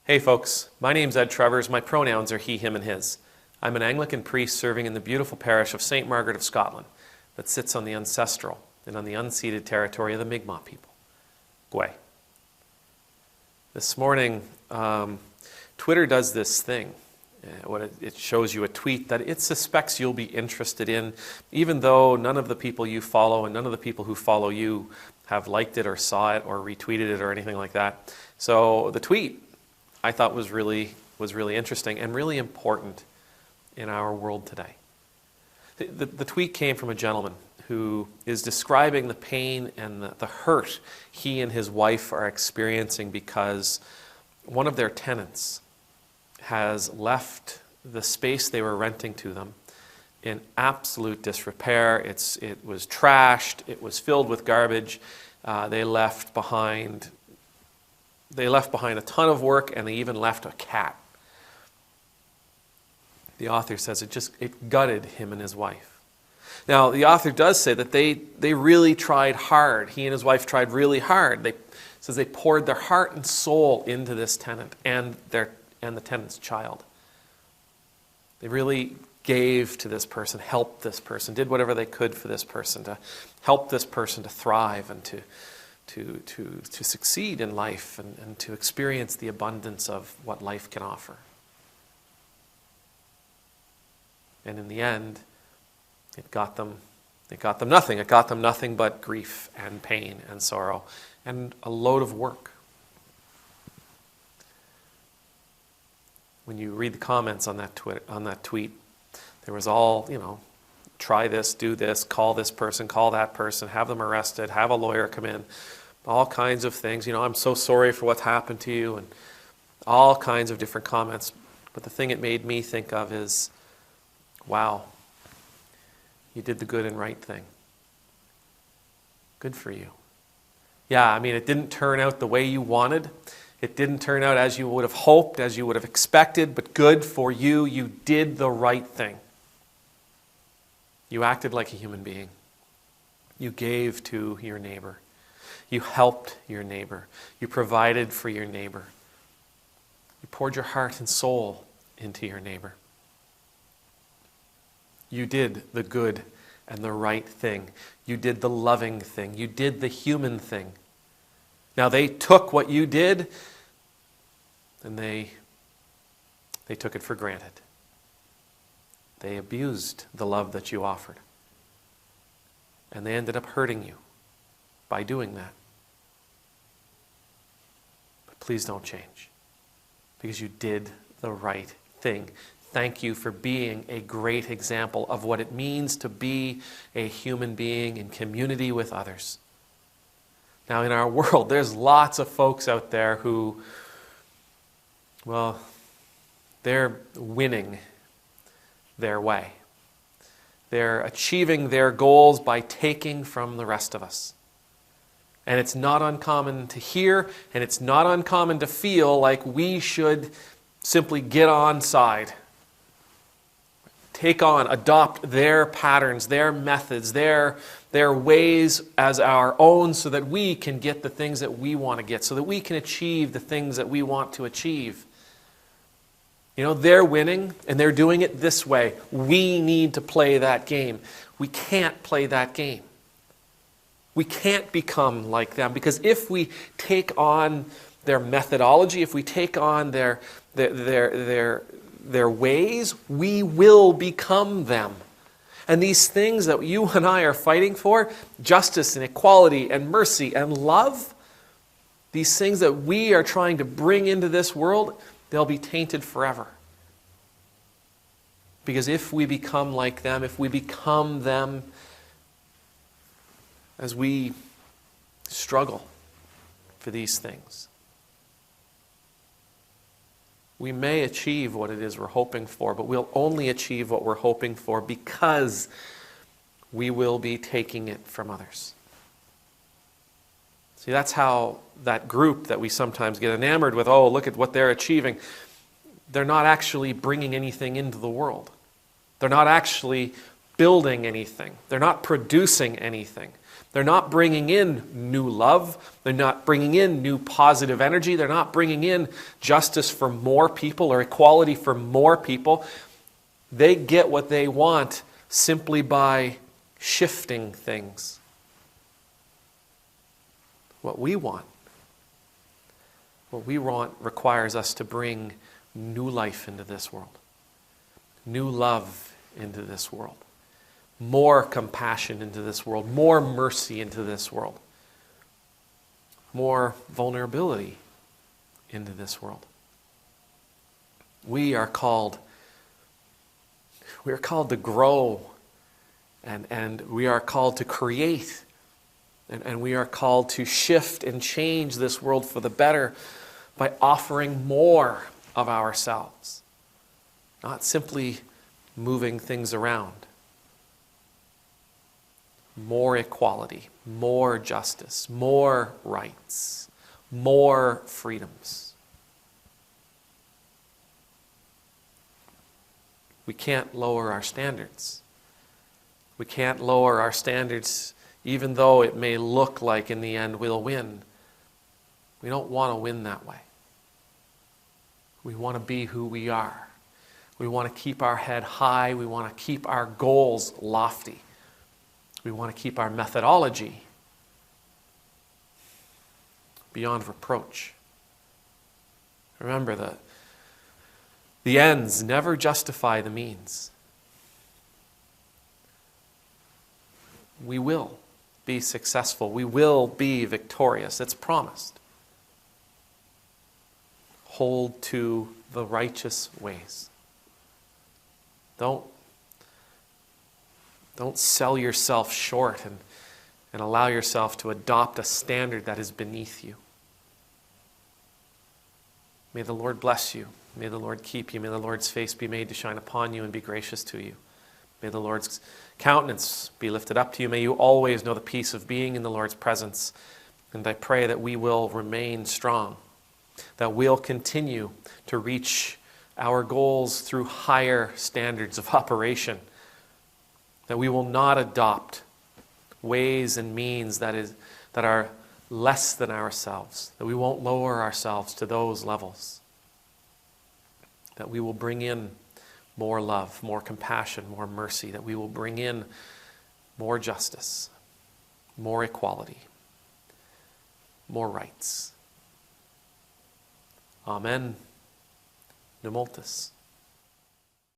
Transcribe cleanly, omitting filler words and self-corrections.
Hey folks, my name's Ed Travers. My pronouns are he, him, and his. I'm an Anglican priest serving in the beautiful parish of St. Margaret of Scotland that sits on the ancestral and on the unceded territory of the Mi'kmaq people. Gwe. This morning, Twitter does this thing. It shows you a tweet that it suspects you'll be interested in, even though none of the people you follow and none of the people who follow you have liked it or saw it or retweeted it or anything like that. So the tweet I thought was really interesting and really important in our world today. The tweet came from a gentleman who is describing the pain and the hurt he and his wife are experiencing because one of their tenants has left the space they were renting to them in absolute disrepair. It was trashed. It was filled with garbage. They left behind a ton of work, and they even left a cat. The author says it gutted him and his wife. Now, the author does say that they really tried hard. He and his wife tried really hard. Says they poured their heart and soul into this tenant and the tenant's child. They really gave to this person, helped this person, did whatever they could for this person to help this person to thrive and to succeed in life and to experience the abundance of what life can offer. And in the end, it got them nothing. It got them nothing but grief and pain and sorrow and a load of work. When you read the comments on that tweet, there was all, try this, do this, call this person, call that person, have them arrested, have a lawyer come in, all kinds of things. I'm so sorry for what's happened to you, and all kinds of different comments. But the thing it made me think of is, wow, you did the good and right thing. Good for you. Yeah, it didn't turn out the way you wanted. It didn't turn out as you would have hoped, as you would have expected, but good for you. You did the right thing. You acted like a human being. You gave to your neighbor. You helped your neighbor. You provided for your neighbor. You poured your heart and soul into your neighbor. You did the good and the right thing. You did the loving thing. You did the human thing. Now they took what you did and they took it for granted. They abused the love that you offered. And they ended up hurting you by doing that. But please don't change, because you did the right thing. Thank you for being a great example of what it means to be a human being in community with others. Now, in our world, there's lots of folks out there who, they're winning their way. They're achieving their goals by taking from the rest of us. And it's not uncommon to hear, and it's not uncommon to feel like we should simply get on side. Take on, adopt their patterns, their methods, their ways as our own, so that we can get the things that we want to get, so that we can achieve the things that we want to achieve. They're winning, and they're doing it this way. We need to play that game. We can't play that game. We can't become like them, because if we take on their methodology, if we take on their ways, we will become them. And these things that you and I are fighting for, justice and equality and mercy and love, these things that we are trying to bring into this world, they'll be tainted forever. Because if we become like them, if we become them as we struggle for these things, we may achieve what it is we're hoping for, but we'll only achieve what we're hoping for because we will be taking it from others. See, that's how that group that we sometimes get enamored with, oh, look at what they're achieving. They're not actually bringing anything into the world. They're not actually building anything. They're not producing anything. They're not bringing in new love. They're not bringing in new positive energy. They're not bringing in justice for more people or equality for more people. They get what they want simply by shifting things. What we want requires us to bring new life into this world, new love into this world, more compassion into this world, more mercy into this world, more vulnerability into this world. We are called to grow, and we are called to create, and we are called to shift and change this world for the better by offering more of ourselves, not simply moving things around. More equality, more justice, more rights, more freedoms. We can't lower our standards. We can't lower our standards even though it may look like in the end we'll win. We don't want to win that way. We want to be who we are. We want to keep our head high. We want to keep our goals lofty. We want to keep our methodology beyond reproach. Remember that the ends never justify the means. We will be successful. We will be victorious. It's promised. Hold to the righteous ways. Don't sell yourself short and allow yourself to adopt a standard that is beneath you. May the Lord bless you. May the Lord keep you. May the Lord's face be made to shine upon you and be gracious to you. May the Lord's countenance be lifted up to you. May you always know the peace of being in the Lord's presence. And I pray that we will remain strong, that we'll continue to reach our goals through higher standards of operation, that we will not adopt ways and means that are less than ourselves, that we won't lower ourselves to those levels, that we will bring in more love, more compassion, more mercy, that we will bring in more justice, more equality, more rights. Amen. Numultus.